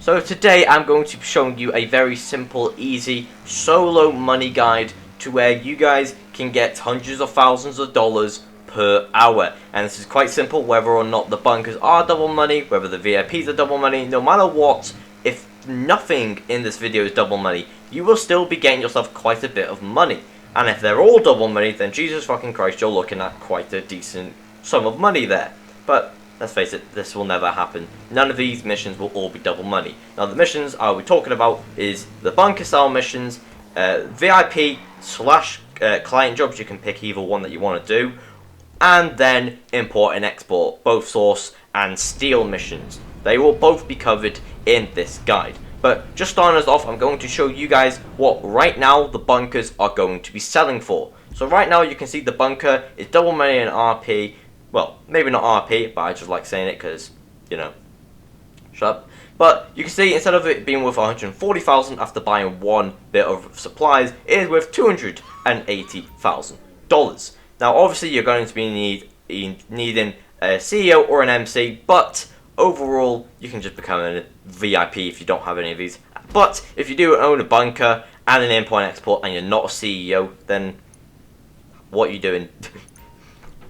So today I'm going to be showing you a very simple, easy, solo money guide to where you guys can get hundreds of thousands of dollars per hour. And this is quite simple, whether or not the bunkers are double money, whether the VIPs are double money, no matter what, if nothing in this video is double money, you will still be getting yourself quite a bit of money. And if they're all double money, then Jesus fucking Christ, you're looking at quite a decent sum of money there. But let's face it, this will never happen. None of these missions will all be double money. Now the missions I'll be talking about is the bunker style missions, VIP slash client jobs. You can pick either one that you want to do. And then import and export, both source and steal missions. They will both be covered in this guide. But just starting us off, I'm going to show you guys what right now the bunkers are going to be selling for. So right now you can see the bunker is double money in RP. Well, maybe not RP, but I just like saying it because, you know, shut up. But you can see instead of it being worth 140,000 after buying one bit of supplies, it is worth $280,000. Now obviously you're going to be needing a CEO or an MC, but overall you can just become a VIP if you don't have any of these. But if you do own a bunker and an import and export and you're not a CEO, then what are you doing?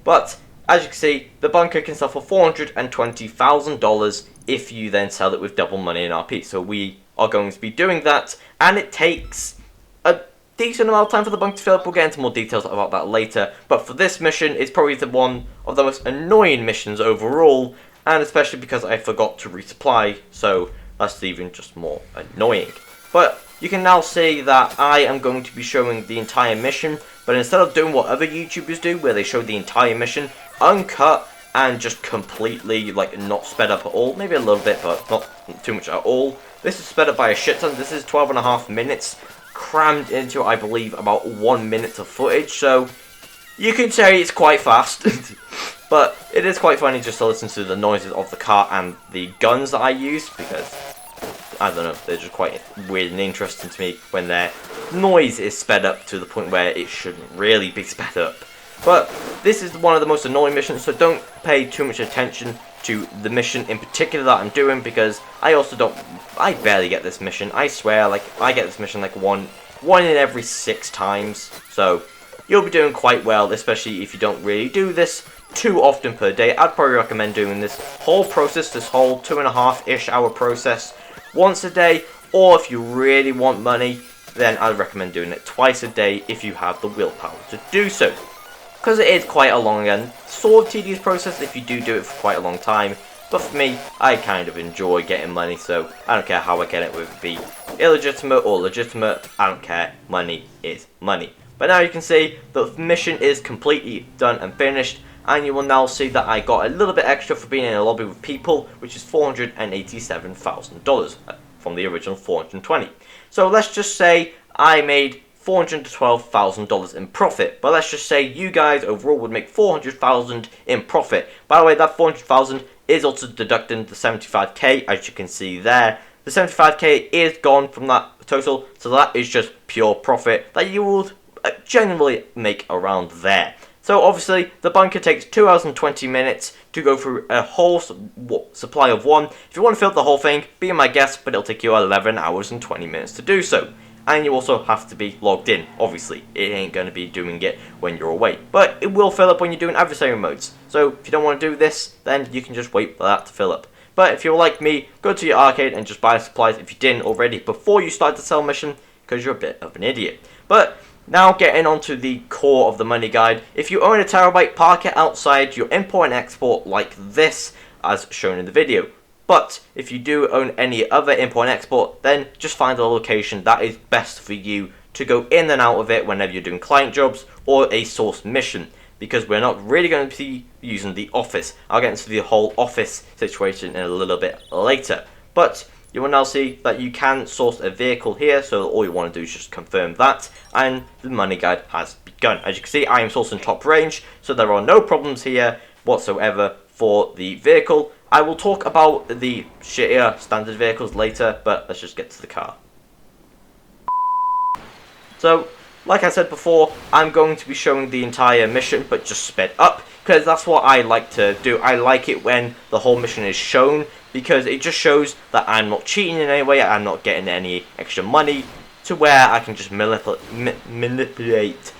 But as you can see, the bunker can sell for $420,000 if you then sell it with double money in RP. So we are going to be doing that, and it takes a decent amount of time for the bunker to fill up. We'll get into more details about that later. But for this mission, it's probably the one of the most annoying missions overall, and especially because I forgot to resupply, so that's even just more annoying. But you can now see that I am going to be showing the entire mission, but instead of doing what other YouTubers do, where they show the entire mission uncut and just completely like not sped up at all, maybe a little bit but not too much at all, this is sped up by a shit ton. This is 12.5 minutes crammed into, I believe, about 1 minute of footage, so you can say it's quite fast. But it is quite funny just to listen to the noises of the car and the guns that I use, because I don't know, they're just quite weird and interesting to me when their noise is sped up to the point where it shouldn't really be sped up. But this is one of the most annoying missions, so don't pay too much attention to the mission in particular that I'm doing, because I barely get this mission. I swear, like, I get this mission like one in every 6 times. So you'll be doing quite well, especially if you don't really do this too often per day. I'd probably recommend doing this whole process, this whole 2.5-ish hour process, once a day. Or if you really want money, then I'd recommend doing it twice a day if you have the willpower to do so. Because it is quite a long and sort of tedious process if you do it for quite a long time. But for me, I kind of enjoy getting money, so I don't care how I get it, whether it be illegitimate or legitimate, I don't care, money is money. But now you can see the mission is completely done and finished, and you will now see that I got a little bit extra for being in a lobby with people, which is $487,000 from the original $420,000. So let's just say I made $412,000 in profit, but let's just say you guys overall would make $400,000 in profit. By the way, that $400,000 is also deducting the $75K, as you can see there. The $75K is gone from that total, so that is just pure profit that you will generally make around there. So obviously the bunker takes 2 hours and 20 minutes to go through a whole supply of one. If you want to fill up the whole thing, be my guest, but it'll take you 11 hours and 20 minutes to do so. And you also have to be logged in, obviously. It ain't going to be doing it when you're away. But it will fill up when you're doing adversary modes. So if you don't want to do this, then you can just wait for that to fill up. But if you're like me, go to your arcade and just buy supplies if you didn't already before you start the sell mission, because you're a bit of an idiot. But now getting onto the core of the money guide. If you own a terabyte, park it outside your import and export like this, as shown in the video. But if you do own any other import and export, then just find a location that is best for you to go in and out of it whenever you're doing client jobs or a source mission, because we're not really going to be using the office. I'll get into the whole office situation in a little bit later. But you will now see that you can source a vehicle here, so all you want to do is just confirm that, and the money guide has begun. As you can see, I am sourcing top range, so there are no problems here whatsoever for the vehicle. I will talk about the shittier standard vehicles later, but let's just get to the car. So, like I said before, I'm going to be showing the entire mission, but just sped up, because that's what I like to do. I like it when the whole mission is shown, because it just shows that I'm not cheating in any way, I'm not getting any extra money, to where I can just manipulate.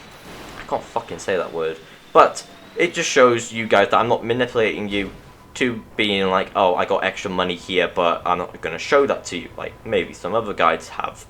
I can't fucking say that word. But it just shows you guys that I'm not manipulating you to being like, oh, I got extra money here, but I'm not going to show that to you, like maybe some other guides have.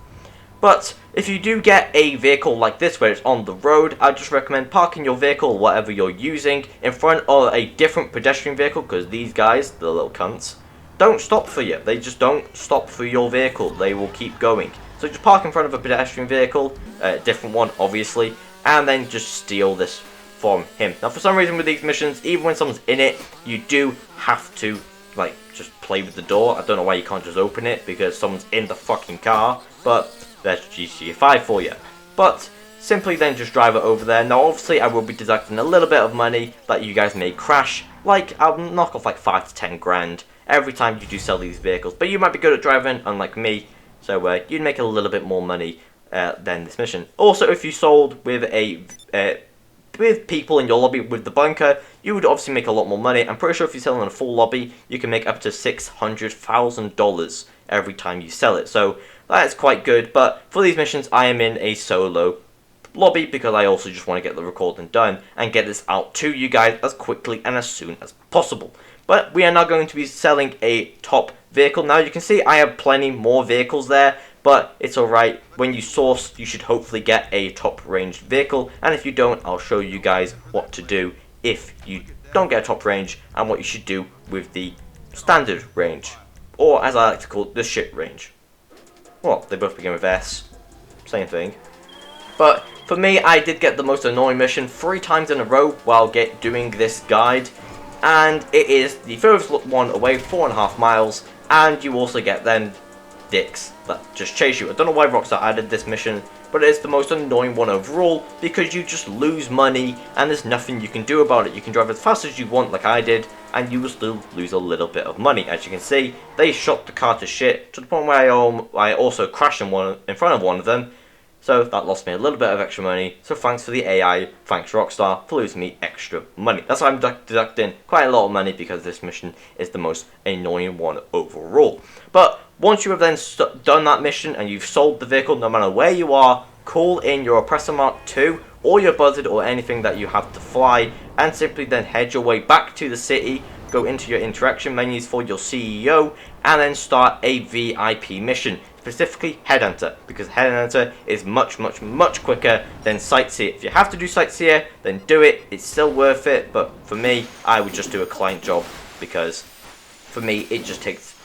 But if you do get a vehicle like this where it's on the road, I just recommend parking your vehicle, whatever you're using, in front of a different pedestrian vehicle, because these guys, the little cunts, don't stop for you. They just don't stop for your vehicle. They will keep going. So just park in front of a pedestrian vehicle, a different one obviously, and then just steal this from him. Now for some reason with these missions, even when someone's in it, you do have to like just play with the door. I don't know why you can't just open it, because someone's in the fucking car, but there's GTA 5 for you. But simply then just drive it over there. Now obviously I will be deducting a little bit of money that you guys may crash, like I'll knock off like 5 to 10 grand every time you do sell these vehicles, but you might be good at driving, unlike me, so you'd make a little bit more money than this mission. Also, if you sold with with people in your lobby with the bunker, you would obviously make a lot more money. I'm pretty sure if you sell in a full lobby, you can make up to $600,000 every time you sell it, so that is quite good. But for these missions, I am in a solo lobby, because I also just want to get the recording done and get this out to you guys as quickly and as soon as possible. But we are now going to be selling a top vehicle. Now you can see I have plenty more vehicles there, but it's alright. When you source, you should hopefully get a top range vehicle, and if you don't, I'll show you guys what to do if you don't get a top range, and what you should do with the standard range, or as I like to call it, the shit range. Well, they both begin with S, same thing. But for me, I did get the most annoying mission 3 times in a row while doing this guide, and it is the furthest one away, 4.5 miles, and you also get them dicks that just chase you. I don't know why Rockstar added this mission, but it is the most annoying one overall, because you just lose money and there's nothing you can do about it. You can drive as fast as you want like I did, and you will still lose a little bit of money. As you can see, they shot the car to shit, to the point where I also crashed in front of one of them. So that lost me a little bit of extra money. So thanks for the AI, thanks Rockstar for losing me extra money. That's why I'm deducting quite a lot of money, because this mission is the most annoying one overall. But once you have then done that mission and you've sold the vehicle, no matter where you are, call in your Oppressor Mark II or your Buzzard or anything that you have to fly, and simply then head your way back to the city, go into your interaction menus for your CEO, and then start a VIP mission. Specifically Headhunter, because Headhunter is much quicker than Sightseer. If you have to do Sightseer, then do it. It's still worth it, but for me, I would just do a client job, because for me, it just takes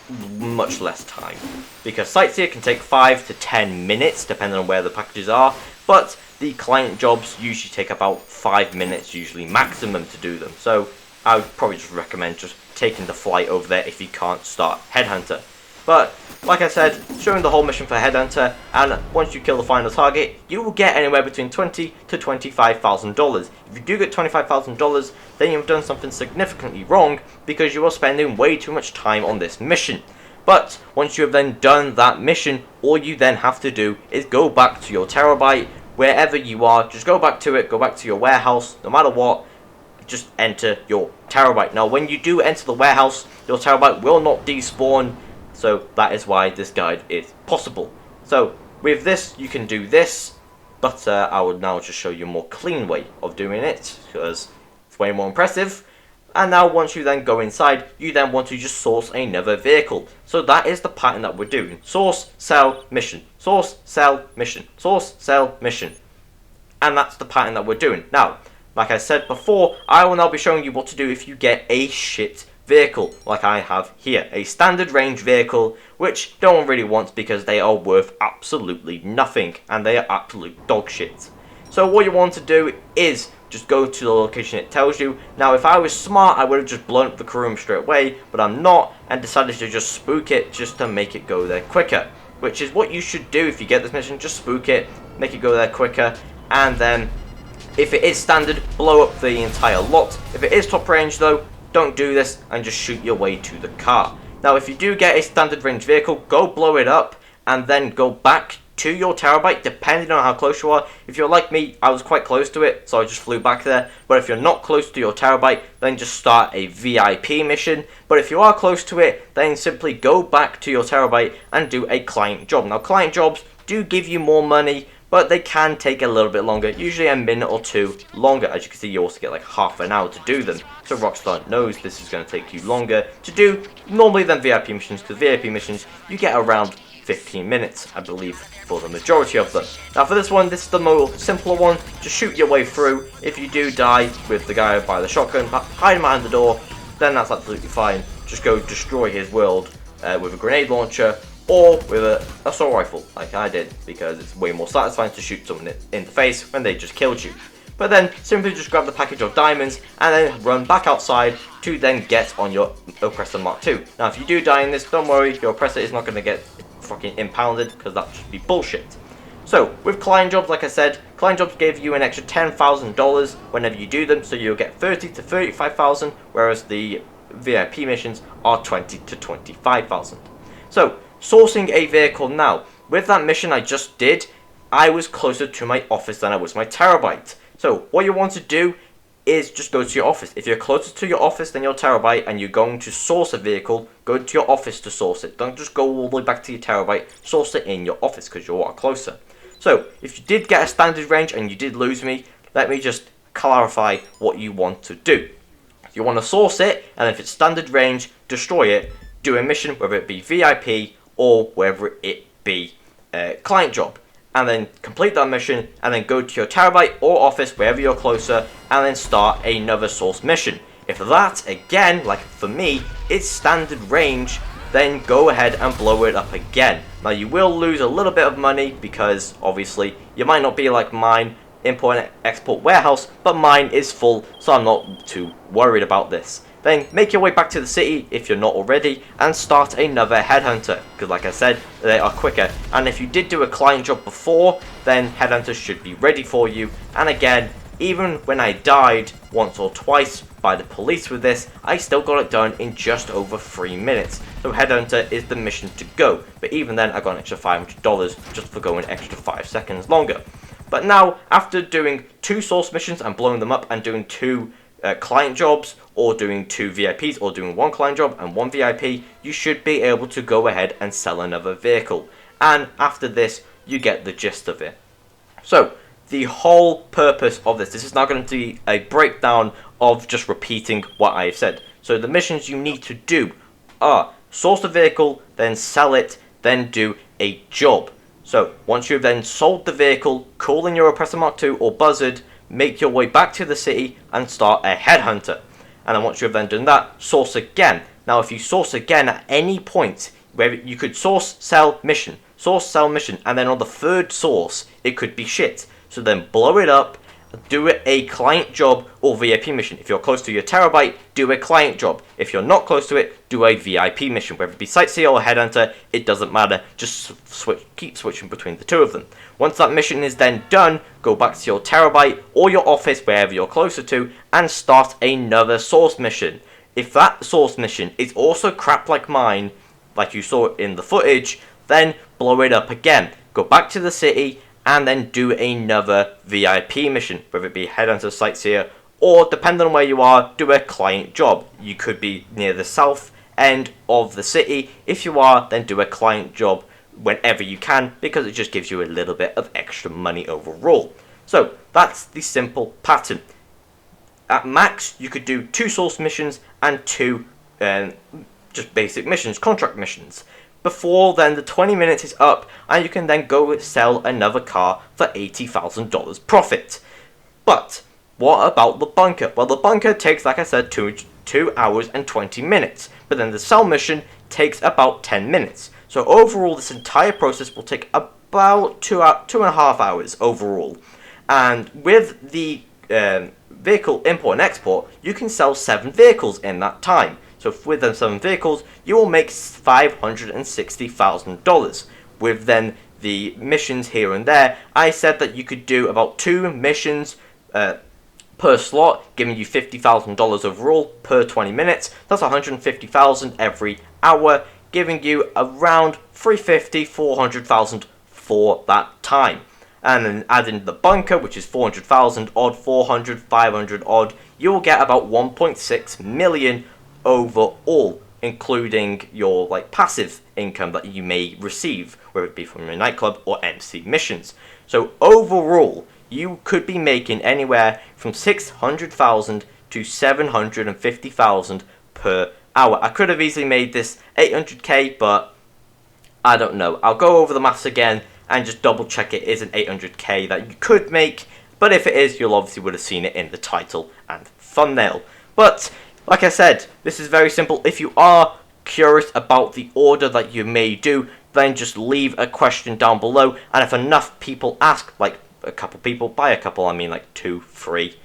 much less time. Because Sightseer can take 5 to 10 minutes, depending on where the packages are, but the client jobs usually take about 5 minutes, usually maximum, to do them. So I would probably just recommend just taking the flight over there if you can't start Headhunter. But like I said, showing the whole mission for Headhunter, and once you kill the final target, you will get anywhere between $20,000 to $25,000. If you do get $25,000, then you've done something significantly wrong, because you are spending way too much time on this mission. But once you have then done that mission, all you then have to do is go back to your terabyte, wherever you are. Just go back to it, go back to your warehouse, no matter what. Just enter your terabyte. Now when you do enter the warehouse, your terabyte will not despawn. So that is why this guide is possible. So with this, you can do this, but I would now just show you a more clean way of doing it, because it's way more impressive. And now once you then go inside, you then want to just source another vehicle. So that is the pattern that we're doing. Source, sell, mission. Source, sell, mission. Source, sell, mission. And that's the pattern that we're doing. Now, like I said before, I will now be showing you what to do if you get a shit vehicle, like I have here. A standard range vehicle, which no one really wants, because they are worth absolutely nothing, and they are absolute dog shit. So what you want to do is just go to the location it tells you. Now if I was smart, I would have just blown up the room straight away, but I'm not, and decided to just spook it just to make it go there quicker. Which is what you should do if you get this mission. Just spook it, make it go there quicker, and then if it is standard, blow up the entire lot. If it is top range though, don't do this and just shoot your way to the car. Now if you do get a standard range vehicle, go blow it up and then go back to your terabyte, depending on how close you are. If you're like me, I was quite close to it, so I just flew back there. But if you're not close to your terabyte, then just start a VIP mission. But if you are close to it, then simply go back to your terabyte and do a client job. Now, client jobs do give you more money, but they can take a little bit longer, usually a minute or two longer. As you can see, you also get like half an hour to do them. So Rockstar knows this is going to take you longer to do normally than VIP missions, because VIP missions, you get around 15 minutes, I believe, for the majority of them. Now for this one, this is the more simpler one. Just shoot your way through. If you do die with the guy by the shotgun, hide him behind the door, then that's absolutely fine. Just go destroy his world with a grenade launcher, or with an assault rifle, like I did, because it's way more satisfying to shoot someone in the face when they just killed you. But then, simply just grab the package of diamonds, and then run back outside to then get on your oppressor Mark II. Now, if you do die in this, don't worry, your oppressor is not going to get fucking impounded, because that should be bullshit. So, with client jobs, like I said, client jobs give you an extra $10,000 whenever you do them, so you'll get 30 to 35,000, whereas the VIP missions are 20 to 25,000. So, sourcing a vehicle now. With that mission I just did, I was closer to my office than I was my terabyte. So what you want to do is just go to your office. If you're closer to your office than your terabyte and you're going to source a vehicle, go to your office to source it. Don't just go all the way back to your terabyte, source it in your office because you're a lot closer. So if you did get a standard range and you did lose me, let me just clarify what you want to do. You want to source it, and if it's standard range, destroy it, do a mission, whether it be VIP or whether it be a client job, and then complete that mission, and then go to your terabyte or office, wherever you're closer, and then start another source mission. If that, again, like for me, is standard range, then go ahead and blow it up again. Now you will lose a little bit of money, because obviously you might not be like mine, import and export warehouse, but mine is full, so I'm not too worried about this. Then make your way back to the city if you're not already, and start another headhunter, because like I said, they are quicker. And if you did do a client job before, then headhunters should be ready for you. And again, even when I died once or twice by the police with this, I still got it done in just over 3 minutes. So headhunter is the mission to go, but even then I got an extra $500 just for going extra 5 seconds longer. But now, after doing 2 source missions and blowing them up, and doing 2 client jobs, or doing 2 VIPs, or doing 1 client job and 1 VIP, you should be able to go ahead and sell another vehicle. And after this, you get the gist of it. So, the whole purpose of this is now going to be a breakdown of just repeating what I've said. So the missions you need to do are source the vehicle, then sell it, then do a job. So, once you've then sold the vehicle, call in your oppressor Mark II or buzzard, make your way back to the city and start a headhunter. And then once you've then done that, source again. Now if you source again at any point, where you could source, sell, mission, source, sell, mission, and then on the 3rd source, it could be shit. So then blow it up, do it a client job or VIP mission. If you're close to your terabyte, do a client job. If you're not close to it, do a VIP mission. Whether it be sightseer or headhunter, it doesn't matter. Just keep switching between the 2 of them. Once that mission is then done, go back to your terabyte or your office, wherever you're closer to, and start another source mission. If that source mission is also crap like mine, like you saw in the footage, then blow it up again. Go back to the city and then do another VIP mission, whether it be headhunter, sightseer, or depending on where you are, do a client job. You could be near the south end of the city. If you are, then do a client job whenever you can, because it just gives you a little bit of extra money overall. So that's the simple pattern. At max, you could do 2 source missions and 2 just basic missions, contract missions. Before then, the 20 minutes is up, and you can then go sell another car for $80,000 profit. But what about the bunker? Well, the bunker takes, like I said, 2 hours and 20 minutes. But then the sell mission takes about 10 minutes. So overall, this entire process will take about 2.5 hours overall. And with the vehicle import and export, you can sell 7 vehicles in that time. So with them 7 vehicles, you will make $560,000. With then the missions here and there, I said that you could do about 2 missions per slot, giving you $50,000 overall per 20 minutes. That's $150,000 every hour, giving you around $350,000, $400,000 for that time. And then add in the bunker, which is 400,000 odd, 400, 500 odd, you'll get about 1.6 million overall, including your like passive income that you may receive, whether it be from your nightclub or MC missions. So overall, you could be making anywhere from 600,000 to 750,000 per hour. I could have easily made this 800k, but I don't know. I'll go over the maths again and just double check it isn't 800k that you could make, but if it is, you'll obviously would have seen it in the title and thumbnail. But like I said, this is very simple. If you are curious about the order that you may do, then just leave a question down below, and if enough people ask, like a couple people, by a couple I mean like 2, 3,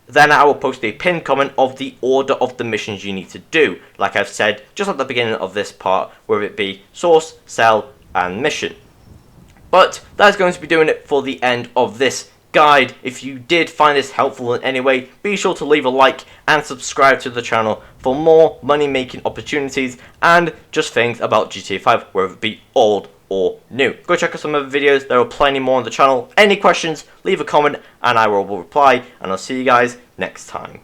then I will post a pinned comment of the order of the missions you need to do, like I've said just at the beginning of this part, whether it be source, sell, and mission. But that's going to be doing it for the end of this guide. If you did find this helpful in any way, be sure to leave a like and subscribe to the channel for more money making opportunities and just things about GTA 5, whether it be old or new. Go check out some other videos, there are plenty more on the channel. Any questions, leave a comment and I will reply, and I'll see you guys next time.